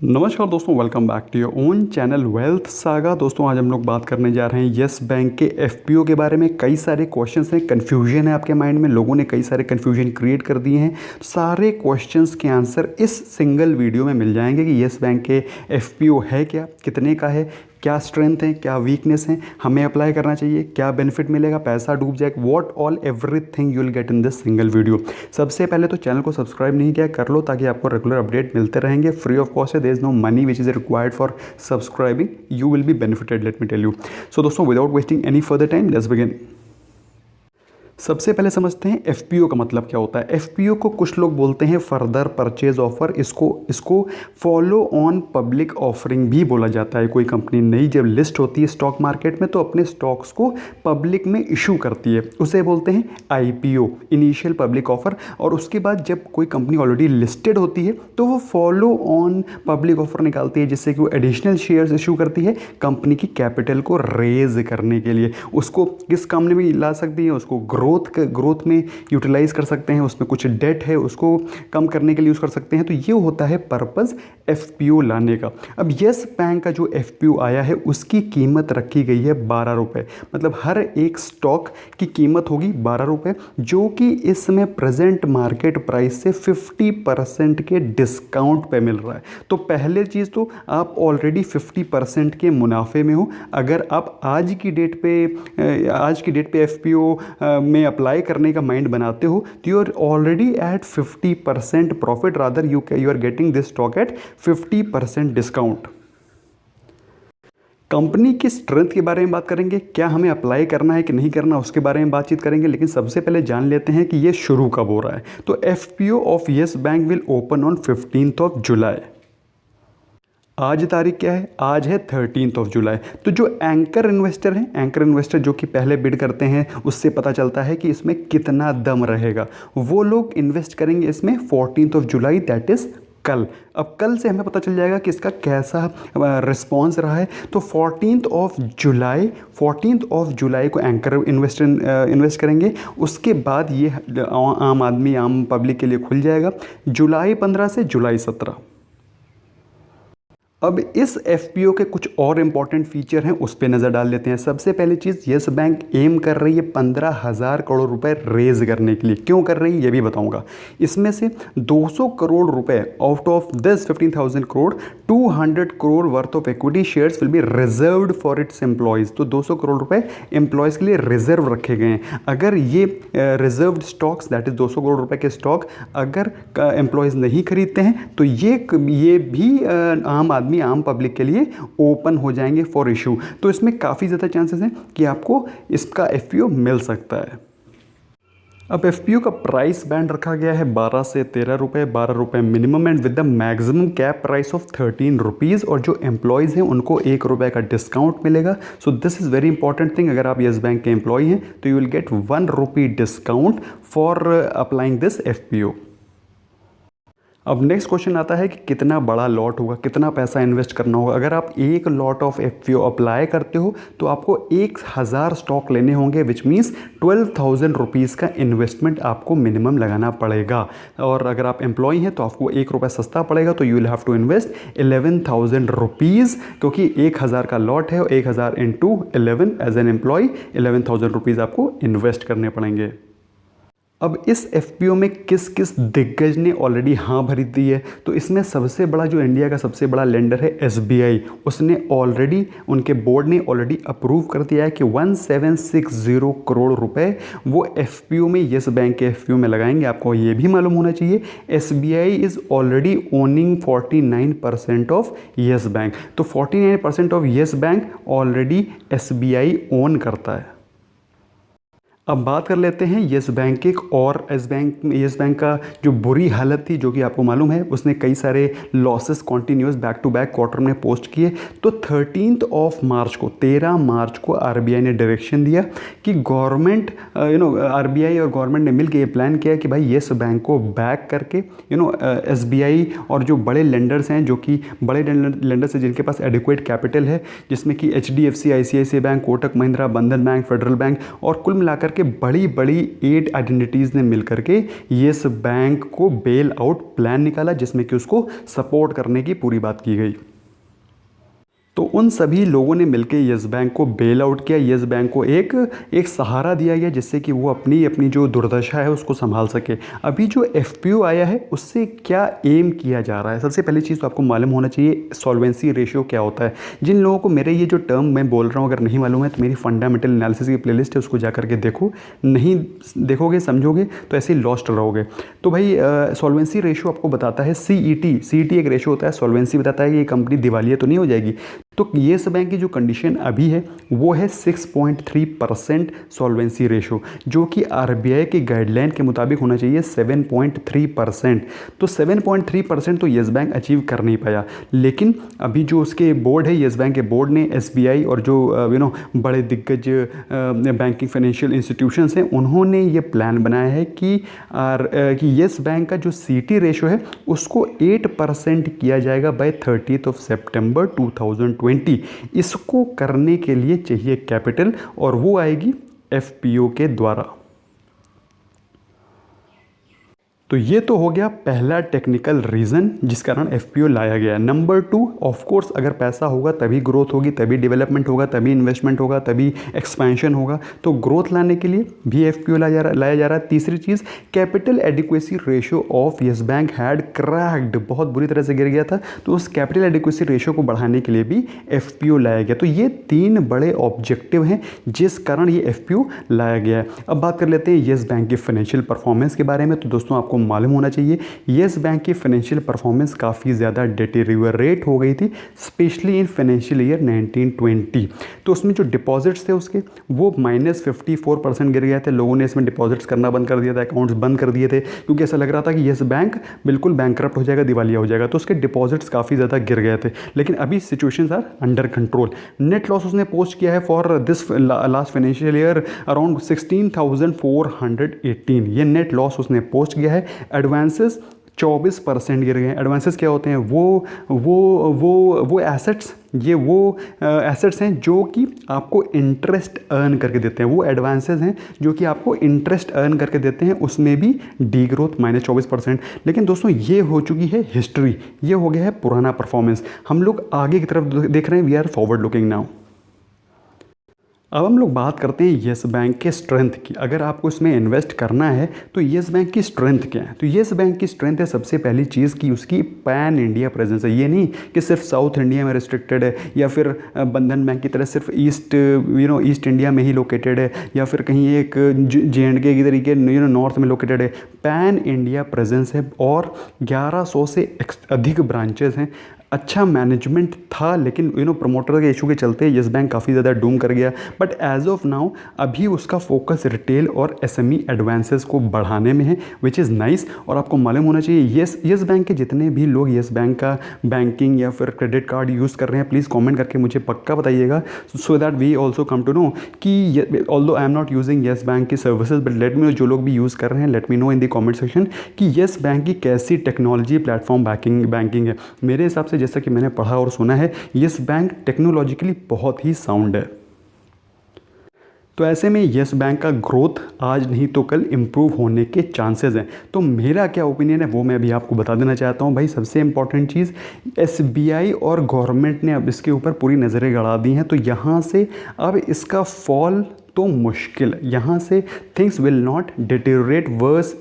नमस्कार दोस्तों, welcome back to your own channel wealth saga. दोस्तों आज हम लोग बात करने जा रहे हैं येस बैंक के एफपीओ के बारे में। कई सारे क्वेश्चंस हैं, कन्फ्यूजन है आपके माइंड में, लोगों ने कई सारे कन्फ्यूजन क्रिएट कर दिए हैं। सारे क्वेश्चंस के आंसर इस सिंगल वीडियो में मिल जाएंगे कि येस बैंक के एफपीओ है क्या, कितने का है, क्या स्ट्रेंथ है, क्या वीकनेस है, हमें अप्लाई करना चाहिए, क्या बेनिफिट मिलेगा, पैसा डूब जाएगा, what all everything you will get in this single video. सबसे पहले तो चैनल को सब्सक्राइब नहीं किया, कर लो ताकि आपको रेगुलर अपडेट मिलते रहेंगे। फ्री ऑफ कॉस्ट है, there is no money which is required for subscribing, you will be benefited, let me tell you. So दोस्तों without wasting any further time let's begin. सबसे पहले समझते हैं एफपीओ का मतलब क्या होता है। एफपीओ को कुछ लोग बोलते हैं फर्दर परचेज ऑफर, इसको फॉलो ऑन पब्लिक ऑफरिंग भी बोला जाता है। कोई कंपनी नई जब लिस्ट होती है स्टॉक मार्केट में तो अपने स्टॉक्स को पब्लिक में इशू करती है, उसे बोलते हैं आईपीओ, इनिशियल पब्लिक ऑफर। और उसके बाद जब कोई कंपनी ऑलरेडी लिस्टेड होती है तो वो फॉलो ऑन पब्लिक ऑफर निकालती है, जिससे कि वो एडिशनल शेयर्स इशू करती है कंपनी की कैपिटल को रेज करने के लिए। उसको किस काम में भी ला सकती है, उसको ग्रोथ में यूटिलाइज कर सकते हैं, उसमें कुछ डेट है उसको कम करने के लिए यूज़ कर सकते हैं। तो ये होता है पर्पज़ एफपीओ लाने का। अब येस बैंक का जो एफपीओ आया है उसकी कीमत रखी गई है 12 रुपये, मतलब हर एक स्टॉक की कीमत होगी 12 रुपये, जो कि इस समय प्रेजेंट मार्केट प्राइस से 50% के डिस्काउंट पे मिल रहा है। तो पहले चीज़ तो आप ऑलरेडी 50% के मुनाफे में हो। अगर आप आज की डेट पे एफपीओ में अप्लाई करने का माइंड बनाते हो तो you are already at 50% profit, rather you are getting this stock at 50% discount. Company की स्ट्रेंथ के बारे में बात करेंगे, क्या हमें अप्लाई करना है कि नहीं करना उसके बारे में बातचीत करेंगे, लेकिन सबसे पहले जान लेते हैं कि ये शुरू कब हो रहा है। तो FPO of yes bank will open on 15th of July. आज तारीख क्या है? आज है 13th ऑफ जुलाई। तो जो एंकर इन्वेस्टर हैं, एंकर इन्वेस्टर जो कि पहले बिड करते हैं, उससे पता चलता है कि इसमें कितना दम रहेगा। वो लोग इन्वेस्ट करेंगे इसमें 14th of July, that is कल। अब कल से हमें पता चल जाएगा कि इसका कैसा रिस्पॉन्स रहा है। तो 14th ऑफ जुलाई को एंकर इन्वेस्टर इन्वेस्ट करेंगे। उसके बाद ये आम आदमी, आम पब्लिक के लिए खुल जाएगा जुलाई 15 से जुलाई 17। अब इस एफपीओ के कुछ और इंपॉर्टेंट फीचर हैं, उस पर नज़र डाल लेते हैं। सबसे पहली चीज़, येस बैंक एम कर रही है 15,000 करोड़ रुपए रेज करने के लिए। क्यों कर रही है ये भी बताऊंगा। इसमें से 200 करोड़ रुपए out of this 15,000 crore, 200 crore worth of equity shares will be reserved for its employees. तो 200 करोड़ रुपए एम्प्लॉयज़ के लिए रिजर्व रखे गए हैं। अगर ये reserved stocks, that is 200 crore रुपए के स्टॉक अगर एम्प्लॉयज़ नहीं खरीदते हैं तो ये भी आम आदमी, आम पब्लिक के लिए ओपन हो जाएंगे फॉर इशू। तो इसमें काफ़ी ज़्यादा चांसेस हैं कि आपको इसका एफपीओ मिल सकता है। अब एफपीओ का प्राइस बैंड रखा गया है 12 से 13 रुपये, 12 रुपये minimum and with the maximum cap price of 13 rupees. और जो एम्प्लॉयज़ हैं उनको 1 रुपये का डिस्काउंट मिलेगा। So this is very important thing. अगर आप येस बैंक के एम्प्लॉय हैं तो you will get 1 rupee discount for applying this FPO. अब नेक्स्ट क्वेश्चन आता है कि कितना बड़ा लॉट होगा, कितना पैसा इन्वेस्ट करना होगा। अगर आप एक लॉट ऑफ एफपीओ अप्लाई करते हो तो आपको 1000 स्टॉक लेने होंगे, विच मीन्स 12,000 रुपीज़ का इन्वेस्टमेंट आपको मिनिमम लगाना पड़ेगा। और अगर आप एम्प्लॉय हैं तो आपको 1 रुपये सस्ता पड़ेगा, तो you will have to invest 11,000 rupees, क्योंकि 1000 का लॉट है और 1000 into 11 as an employ 11,000 rupees आपको इन्वेस्ट करने पड़ेंगे। अब इस एफपीओ में किस किस दिग्गज ने ऑलरेडी हाँ भरी दी है, तो इसमें सबसे बड़ा, जो इंडिया का सबसे बड़ा लेंडर है एसबीआई, उसने ऑलरेडी, उनके बोर्ड ने ऑलरेडी अप्रूव कर दिया है कि 1760 करोड़ रुपए वो एफपीओ में, येस बैंक के एफपीओ में लगाएंगे। आपको ये भी मालूम होना चाहिए SBI is already owning 49% of yes bank. तो 49% of yes bank already SBI own करता है। अब बात कर लेते हैं येस बैंक के और येस बैंक का जो बुरी हालत थी, जो कि आपको मालूम है, उसने कई सारे losses continuous back to back quarter में पोस्ट किए। तो 13 मार्च को आरबीआई ने डायरेक्शन दिया कि गवर्नमेंट, आरबीआई और गवर्नमेंट ने मिलकर ये प्लान किया कि भाई येस बैंक को बैक करके एसबीआई और जो बड़े लेंडर्स हैं, जो कि बड़े लेंडर्स हैं जिनके पास एडिक्वेट कैपिटल है, जिसमें कि HDFC, ICICI bank, Kotak Mahindra, बंधन बैंक, फेडरल बैंक और कुल मिलाकर के बड़ी बड़ी 8 आइडेंटिटीज़ ने मिल करके येस बैंक को बेल आउट प्लान निकाला, जिसमें कि उसको सपोर्ट करने की पूरी बात की गई। तो उन सभी लोगों ने मिलकर येस बैंक को बेल आउट किया, येस बैंक को एक सहारा दिया गया जिससे कि वो अपनी अपनी जो दुर्दशा है उसको संभाल सके। अभी जो एफपीओ आया है उससे क्या एम किया जा रहा है, सबसे पहली चीज़ तो आपको मालूम होना चाहिए सॉल्वेंसी रेशियो क्या होता है। जिन लोगों को मेरे ये जो टर्म मैं बोल रहा हूँ अगर नहीं मालूम है तो मेरी फंडामेंटल एनालिसिस की प्लेलिस्ट है, उसको जा करके देखो, नहीं देखोगे समझोगे तो ऐसे ही लॉस्ट रहोगे। तो भाई सॉल्वेंसी रेशियो आपको बताता है सीईटी एक रेशियो होता है, सॉल्वेंसी बताता है कि ये कंपनी दिवालिया तो नहीं हो जाएगी। तो येस बैंक की जो कंडीशन अभी है वो है 6.3% सॉल्वेंसी रेशो, जो कि आरबीआई की गाइडलाइन के मुताबिक होना चाहिए 7.3%। तो 7.3% तो येस बैंक अचीव कर नहीं पाया, लेकिन अभी जो उसके बोर्ड है, येस बैंक के बोर्ड ने एसबीआई और जो बड़े दिग्गज बैंकिंग फाइनेंशियल इंस्टीट्यूशंस हैं उन्होंने ये प्लान बनाया है कि येस बैंक का जो सीटी रेशो है उसको 8% किया जाएगा बाय 30 सितंबर 2020। इसको करने के लिए चाहिए कैपिटल और वो आएगी एफपीओ के द्वारा। तो ये तो हो गया पहला टेक्निकल रीज़न जिस कारण एफपीओ लाया गया। नंबर 2, ऑफ कोर्स अगर पैसा होगा तभी ग्रोथ होगी, तभी डेवलपमेंट होगा, तभी इन्वेस्टमेंट होगा, तभी एक्सपेंशन होगा। तो ग्रोथ लाने के लिए भी एफपीओ लाया जा रहा है। तीसरी चीज़, capital adequacy ratio of yes bank had cracked, बहुत बुरी तरह से गिर गया था, तो उस कैपिटल एडिक्वेसी रेशियो को बढ़ाने के लिए भी एफपीओ लाया गया। तो ये 3 बड़े ऑब्जेक्टिव हैं जिस कारण ये एफपीओ लाया गया है। अब बात कर लेते हैं येस बैंक की फाइनेंशियल परफॉर्मेंस के बारे में। तो दोस्तों आपको मालूम होना चाहिए येस बैंक की फाइनेंशियल परफॉर्मेंस काफ़ी ज़्यादा डिटेरियोरेट हो गई थी, स्पेशली इन फाइनेंशियल ईयर 1920। तो उसमें जो डिपॉजिट्स थे उसके वो -54% गिर गए थे। लोगों ने इसमें डिपॉजिट्स करना बंद कर दिया था, अकाउंट्स बंद कर दिए थे, क्योंकि ऐसा लग रहा था कि येस बैंक बिल्कुल बैंकरप्ट हो जाएगा, दिवालिया हो जाएगा। तो उसके डिपॉजिट्स काफ़ी ज़्यादा गिर गए थे, लेकिन अभी situations are under control. Net loss उसने पोस्ट किया है for this last financial year around 16,418, ये नेट लॉस उसने पोस्ट किया है। एडवांसेस 24% गिर गए। एडवांसेस क्या होते हैं? वो एसेट्स, ये वो एसेट्स हैं जो कि आपको इंटरेस्ट अर्न करके देते हैं। वो एडवांसेस हैं जो कि आपको इंटरेस्ट अर्न करके देते हैं, उसमें भी डी ग्रोथ -24%। लेकिन दोस्तों ये हो चुकी है हिस्ट्री, ये हो गया है पुराना परफॉर्मेंस। हम लोग आगे की तरफ देख रहे हैं, we are forward looking now. अब हम लोग बात करते हैं येस बैंक के स्ट्रेंथ की। अगर आपको इसमें इन्वेस्ट करना है तो येस बैंक की स्ट्रेंथ क्या है? तो येस बैंक की स्ट्रेंथ है सबसे पहली चीज़ कि उसकी पैन इंडिया प्रेजेंस है। ये नहीं कि सिर्फ साउथ इंडिया में रिस्ट्रिक्टेड है, या फिर बंधन बैंक की तरह सिर्फ ईस्ट इंडिया में ही लोकेटेड है, या फिर कहीं एक J&K की तरीके नॉर्थ में लोकेटेड है। पैन इंडिया प्रेजेंस है और 1100 से अधिक ब्रांचेस हैं। अच्छा मैनेजमेंट था, लेकिन प्रमोटर के इशू के चलते येस बैंक काफ़ी ज़्यादा डूम कर गया। बट एज ऑफ नाउ अभी उसका फोकस रिटेल और एसएमई एडवांसेस को बढ़ाने में है, विच इज़ नाइस। और आपको मालूम होना चाहिए येस बैंक के जितने भी लोग येस बैंक का बैंकिंग या फिर क्रेडिट कार्ड यूज़ कर रहे हैं, प्लीज़ कॉमेंट करके मुझे पक्का बताइएगा, so that we also come to know कि although I am not using yes bank की services, but let me know, जो लोग भी यूज़ कर रहे हैं, let me know in the comment section कि येस बैंक की कैसी टेक्नोलॉजी प्लेटफॉर्म बैंकिंग है। मेरे हिसाब से जैसा कि मैंने पढ़ा और सुना है, येस बैंक टेक्नोलॉजिकली बहुत ही साउंड है। तो ऐसे में येस बैंक का ग्रोथ आज नहीं तो कल इम्प्रूव होने के चांसेस हैं। तो मेरा क्या ओपिनियन है वो मैं अभी आपको बता देना चाहता हूँ। भाई सबसे इंपॉर्टेंट चीज़, एसबीआई और गवर्नमेंट ने अब इसके ऊपर पूरी नज़रें गड़ा दी हैं, तो यहाँ से अब इसका फॉल तो मुश्किल, यहाँ से things will not deteriorate,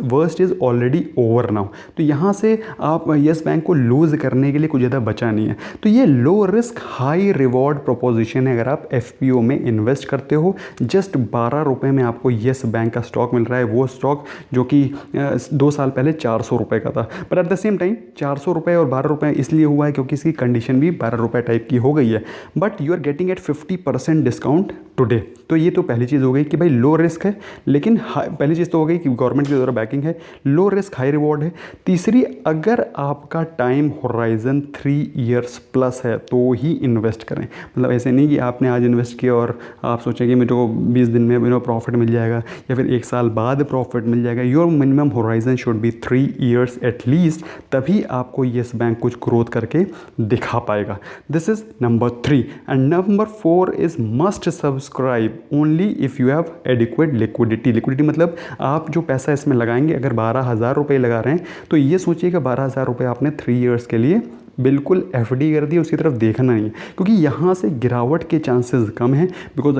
worst is already over now. तो यहाँ से आप येस बैंक को लूज़ करने के लिए कुछ ज़्यादा बचा नहीं है। तो ये low risk high reward proposition है। अगर आप एफपीओ में इन्वेस्ट करते हो, जस्ट 12 रुपये में आपको येस बैंक का स्टॉक मिल रहा है, वो स्टॉक जो कि 2 साल पहले 400 रुपये का था। But at the same time 400 रुपये और 12 रुपये इसलिए हुआ है क्योंकि इसकी कंडीशन भी 12 रुपये टाइप की हो गई है, but you are getting at 50% discount today. तो ये तो पहली चीज़ हो गई कि भाई लो रिस्क है, लेकिन पहली चीज़ तो हो गई कि गवर्नमेंट के द्वारा बैकिंग है, लो रिस्क हाई रिवॉर्ड है। तीसरी, अगर आपका टाइम होराइजन 3 इयर्स प्लस है तो ही इन्वेस्ट करें। मतलब ऐसे नहीं कि आपने आज इन्वेस्ट किया और आप सोचें कि मेरे को 20 दिन में प्रॉफिट मिल जाएगा या फिर 1 साल बाद प्रॉफिट मिल जाएगा। Your minimum horizon should be 3 years at least, तभी आपको येस बैंक कुछ ग्रोथ करके दिखा पाएगा। This is number 3 and number 4 is must subscribe only if you have adequate liquidity. Liquidity मतलब आप जो पैसा इसमें लगाएंगे, अगर 12,000 रुपये लगा रहे हैं तो ये सोचिए कि 12,000 रुपये आपने 3 ईयर्स के लिए बिल्कुल एफडी कर दी, उसकी तरफ देखना नहीं है, क्योंकि यहाँ से गिरावट के चांसेस कम हैं। Because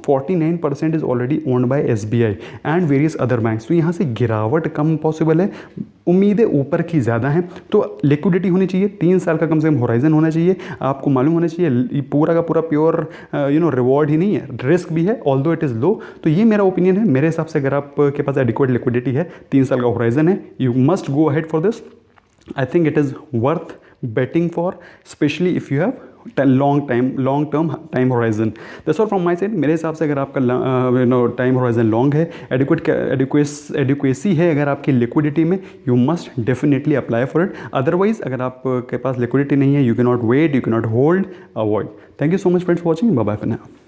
49% is already owned by SBI and various other banks. तो यहाँ से गिरावट कम पॉसिबल है, उम्मीदें ऊपर की ज़्यादा हैं। तो लिक्विडिटी होनी चाहिए, 3 साल का कम से कम होराइजन होना चाहिए। आपको मालूम होना चाहिए पूरा का पूरा प्योर रिवॉर्ड ही नहीं है, रिस्क भी है, ऑल्दो इट इज़ लो। तो ये मेरा ओपिनियन है। मेरे हिसाब से अगर आपके पास एडिक्वेट लिक्विडिटी है, 3 साल का होराइजन है, you must go ahead for this. I think it is worth betting for, especially if you have long term time horizon. That's all from my side. मेरे हिसाब से अगर आपका टाइम होराइजन लॉन्ग है, एडिक्वेसी है अगर आपकी लिक्विडिटी में, you must definitely apply for it. Otherwise अगर आपके पास लिक्विडिटी नहीं है, you can not wait, you can not hold, avoid. Thank you so much friends for watching. Bye bye for now.